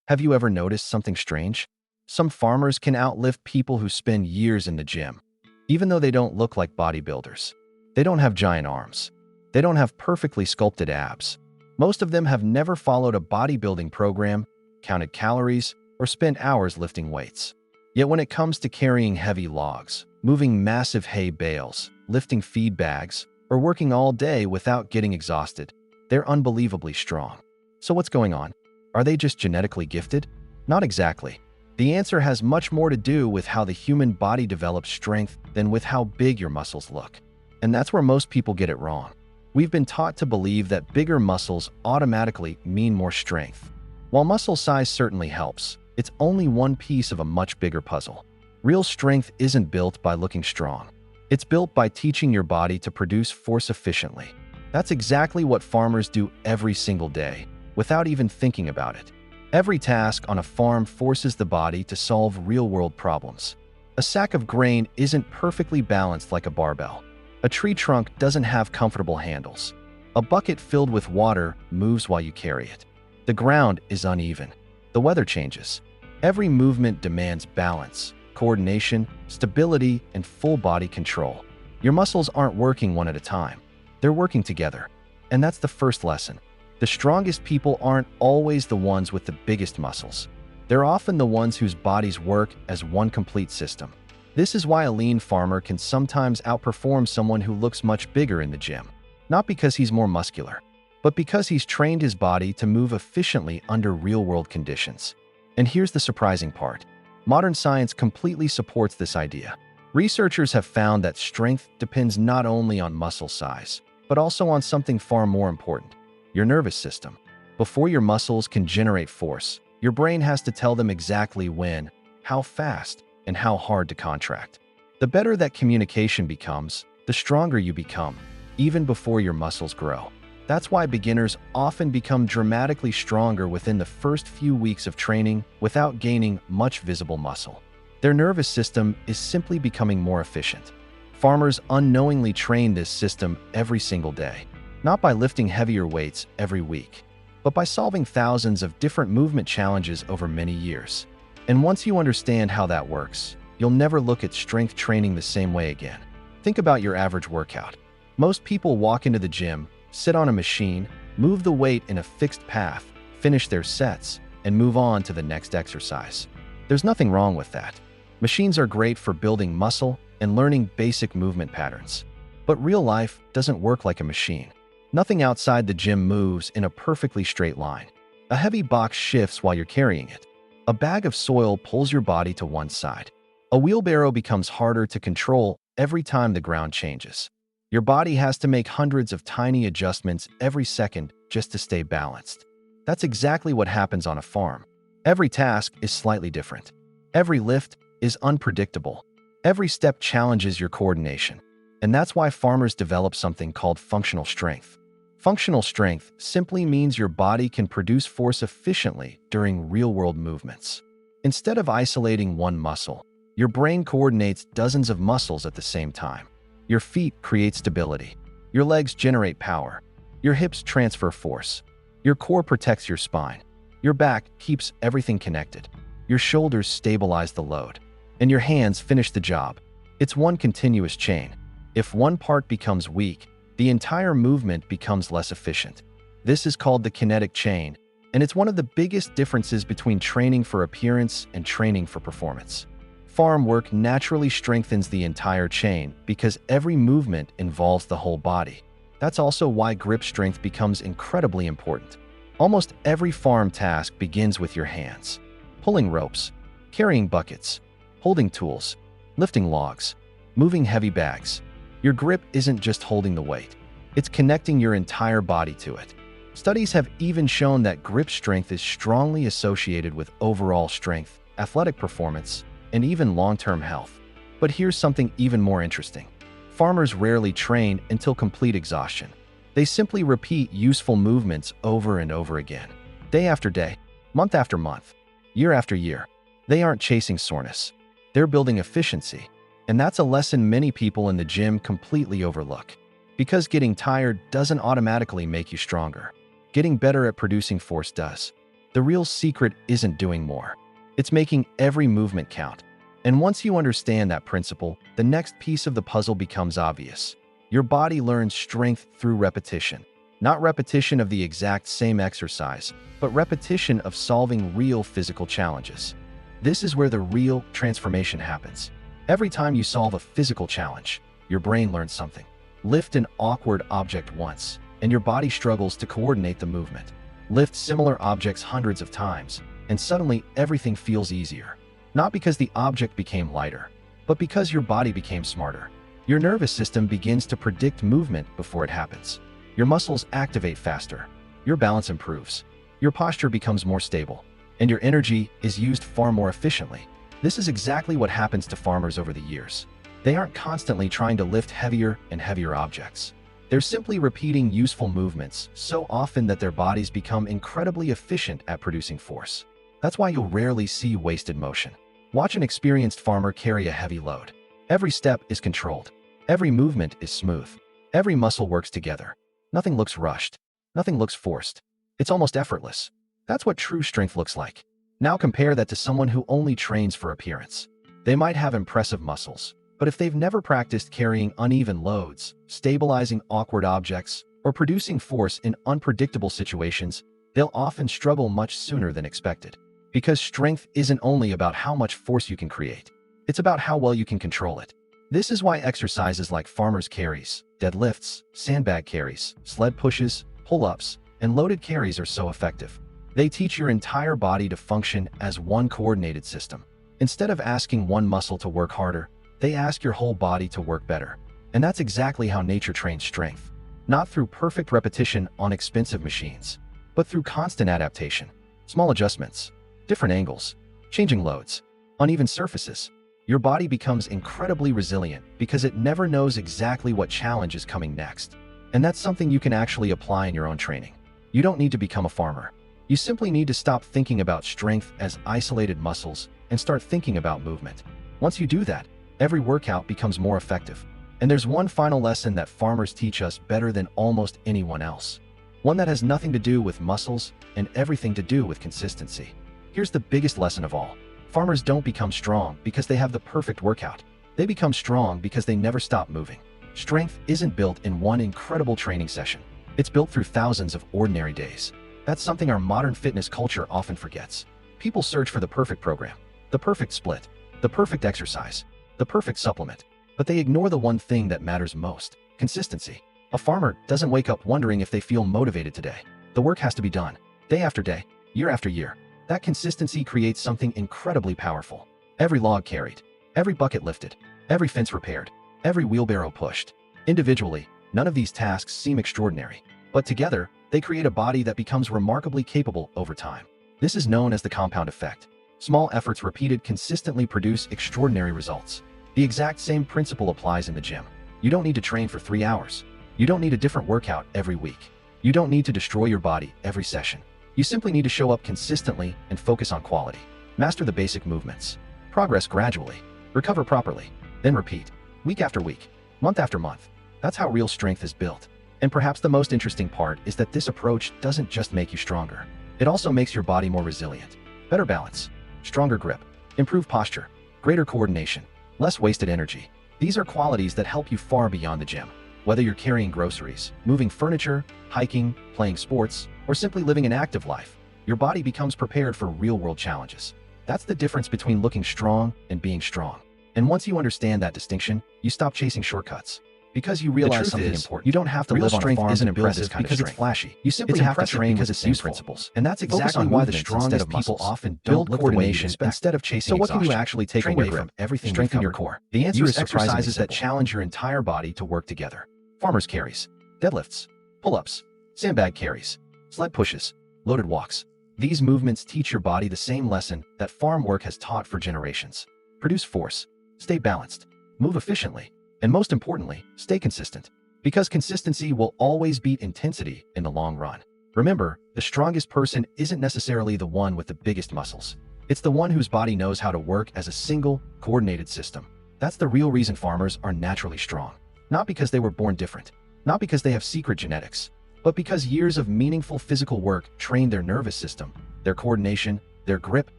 Have you ever noticed something strange? Some farmers can outlift people who spend years in the gym, even though they don't look like bodybuilders. They don't have giant arms. They don't have perfectly sculpted abs. Most of them have never followed a bodybuilding program, counted calories, or spent hours lifting weights. Yet when it comes to carrying heavy logs, moving massive hay bales, lifting feed bags, or working all day without getting exhausted, they're unbelievably strong. So what's going on? Are they just genetically gifted? Not exactly. The answer has much more to do with how the human body develops strength than with how big your muscles look. And that's where most people get it wrong. We've been taught to believe that bigger muscles automatically mean more strength. While muscle size certainly helps, it's only one piece of a much bigger puzzle. Real strength isn't built by looking strong. It's built by teaching your body to produce force efficiently. That's exactly what farmers do every single day, without even thinking about it. Every task on a farm forces the body to solve real-world problems. A sack of grain isn't perfectly balanced like a barbell. A tree trunk doesn't have comfortable handles. A bucket filled with water moves while you carry it. The ground is uneven. The weather changes. Every movement demands balance, coordination, stability, and full body control. Your muscles aren't working one at a time. They're working together. And that's the first lesson. The strongest people aren't always the ones with the biggest muscles. They're often the ones whose bodies work as one complete system. This is why a lean farmer can sometimes outperform someone who looks much bigger in the gym. Not because he's more muscular, but because he's trained his body to move efficiently under real-world conditions. And here's the surprising part. Modern science completely supports this idea. Researchers have found that strength depends not only on muscle size, but also on something far more important: your nervous system. Before your muscles can generate force, your brain has to tell them exactly when, how fast, and how hard to contract. The better that communication becomes, the stronger you become, even before your muscles grow. That's why beginners often become dramatically stronger within the first few weeks of training without gaining much visible muscle. Their nervous system is simply becoming more efficient. Farmers unknowingly train this system every single day, not by lifting heavier weights every week, but by solving thousands of different movement challenges over many years. And once you understand how that works, you'll never look at strength training the same way again. Think about your average workout. Most people walk into the gym, sit on a machine, move the weight in a fixed path, finish their sets, and move on to the next exercise. There's nothing wrong with that. Machines are great for building muscle and learning basic movement patterns. But real life doesn't work like a machine. Nothing outside the gym moves in a perfectly straight line. A heavy box shifts while you're carrying it. A bag of soil pulls your body to one side. A wheelbarrow becomes harder to control every time the ground changes. Your body has to make hundreds of tiny adjustments every second just to stay balanced. That's exactly what happens on a farm. Every task is slightly different. Every lift is unpredictable. Every step challenges your coordination. And that's why farmers develop something called functional strength. Functional strength simply means your body can produce force efficiently during real-world movements. Instead of isolating one muscle, your brain coordinates dozens of muscles at the same time. Your feet create stability. Your legs generate power. Your hips transfer force. Your core protects your spine. Your back keeps everything connected. Your shoulders stabilize the load. And your hands finish the job. It's one continuous chain. If one part becomes weak, the entire movement becomes less efficient. This is called the kinetic chain, and it's one of the biggest differences between training for appearance and training for performance. Farm work naturally strengthens the entire chain because every movement involves the whole body. That's also why grip strength becomes incredibly important. Almost every farm task begins with your hands. Pulling ropes, carrying buckets, holding tools, lifting logs, moving heavy bags. Your grip isn't just holding the weight. It's connecting your entire body to it. Studies have even shown that grip strength is strongly associated with overall strength, athletic performance, and even long-term health. But here's something even more interesting. Farmers rarely train until complete exhaustion. They simply repeat useful movements over and over again. Day after day, month after month, year after year. They aren't chasing soreness. They're building efficiency. And that's a lesson many people in the gym completely overlook. Because getting tired doesn't automatically make you stronger. Getting better at producing force does. The real secret isn't doing more. It's making every movement count. And once you understand that principle, the next piece of the puzzle becomes obvious. Your body learns strength through repetition. Not repetition of the exact same exercise, but repetition of solving real physical challenges. This is where the real transformation happens. Every time you solve a physical challenge, your brain learns something. Lift an awkward object once, and your body struggles to coordinate the movement. Lift similar objects hundreds of times, and suddenly everything feels easier. Not because the object became lighter, but because your body became smarter. Your nervous system begins to predict movement before it happens. Your muscles activate faster. Your balance improves. Your posture becomes more stable, and your energy is used far more efficiently. This is exactly what happens to farmers over the years. They aren't constantly trying to lift heavier and heavier objects. They're simply repeating useful movements so often that their bodies become incredibly efficient at producing force. That's why you'll rarely see wasted motion. Watch an experienced farmer carry a heavy load. Every step is controlled. Every movement is smooth. Every muscle works together. Nothing looks rushed. Nothing looks forced. It's almost effortless. That's what true strength looks like. Now compare that to someone who only trains for appearance. They might have impressive muscles, but if they've never practiced carrying uneven loads, stabilizing awkward objects, or producing force in unpredictable situations, they'll often struggle much sooner than expected. Because strength isn't only about how much force you can create. It's about how well you can control it. This is why exercises like farmer's carries, deadlifts, sandbag carries, sled pushes, pull-ups, and loaded carries are so effective. They teach your entire body to function as one coordinated system. Instead of asking one muscle to work harder, they ask your whole body to work better. And that's exactly how nature trains strength. Not through perfect repetition on expensive machines, but through constant adaptation, small adjustments, different angles, changing loads, uneven surfaces. Your body becomes incredibly resilient because it never knows exactly what challenge is coming next. And that's something you can actually apply in your own training. You don't need to become a farmer. You simply need to stop thinking about strength as isolated muscles and start thinking about movement. Once you do that, every workout becomes more effective. And there's one final lesson that farmers teach us better than almost anyone else. One that has nothing to do with muscles and everything to do with consistency. Here's the biggest lesson of all. Farmers don't become strong because they have the perfect workout. They become strong because they never stop moving. Strength isn't built in one incredible training session. It's built through thousands of ordinary days. That's something our modern fitness culture often forgets. People search for the perfect program, the perfect split, the perfect exercise, the perfect supplement, but they ignore the one thing that matters most: consistency. A farmer doesn't wake up wondering if they feel motivated today. The work has to be done, day after day, year after year. That consistency creates something incredibly powerful. Every log carried, every bucket lifted, every fence repaired, every wheelbarrow pushed. Individually, none of these tasks seem extraordinary, but together, they create a body that becomes remarkably capable over time. This is known as the compound effect. Small efforts repeated consistently produce extraordinary results. The exact same principle applies in the gym. You don't need to train for 3 hours. You don't need a different workout every week. You don't need to destroy your body every session. You simply need to show up consistently and focus on quality. Master the basic movements. Progress gradually. Recover properly. Then repeat. Week after week. Month after month. That's how real strength is built. And perhaps the most interesting part is that this approach doesn't just make you stronger. It also makes your body more resilient. Better balance. Stronger grip. Improved posture. Greater coordination. Less wasted energy. These are qualities that help you far beyond the gym. Whether you're carrying groceries, moving furniture, hiking, playing sports, or simply living an active life, your body becomes prepared for real-world challenges. That's the difference between looking strong and being strong. And once you understand that distinction, you stop chasing shortcuts. Because you realize something important. You don't have to live on a farm and build this kind of strength because it's flashy. You simply have to train with the same principles. And that's exactly why the strongest people often build coordination instead of chasing exhaustion. So what can you actually take away from everything? Strengthen your core. The answer is exercises that challenge your entire body to work together. Farmer's carries, deadlifts, pull-ups, sandbag carries, sled pushes, loaded walks. These movements teach your body the same lesson that farm work has taught for generations. Produce force, stay balanced, move efficiently, and most importantly, stay consistent. Because consistency will always beat intensity in the long run. Remember, the strongest person isn't necessarily the one with the biggest muscles. It's the one whose body knows how to work as a single, coordinated system. That's the real reason farmers are naturally strong. Not because they were born different. Not because they have secret genetics. but because years of meaningful physical work trained their nervous system, their coordination, their grip,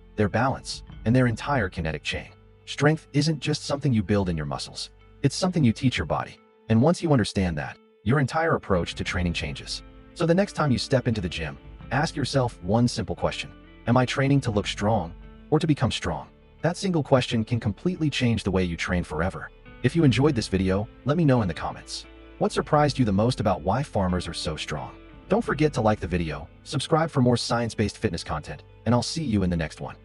their balance, and their entire kinetic chain. Strength isn't just something you build in your muscles. It's something you teach your body. And once you understand that, your entire approach to training changes. So the next time you step into the gym, ask yourself one simple question. Am I training to look strong or to become strong? That single question can completely change the way you train forever. If you enjoyed this video, let me know in the comments. What surprised you the most about why farmers are so strong? Don't forget to like the video, subscribe for more science-based fitness content, and I'll see you in the next one.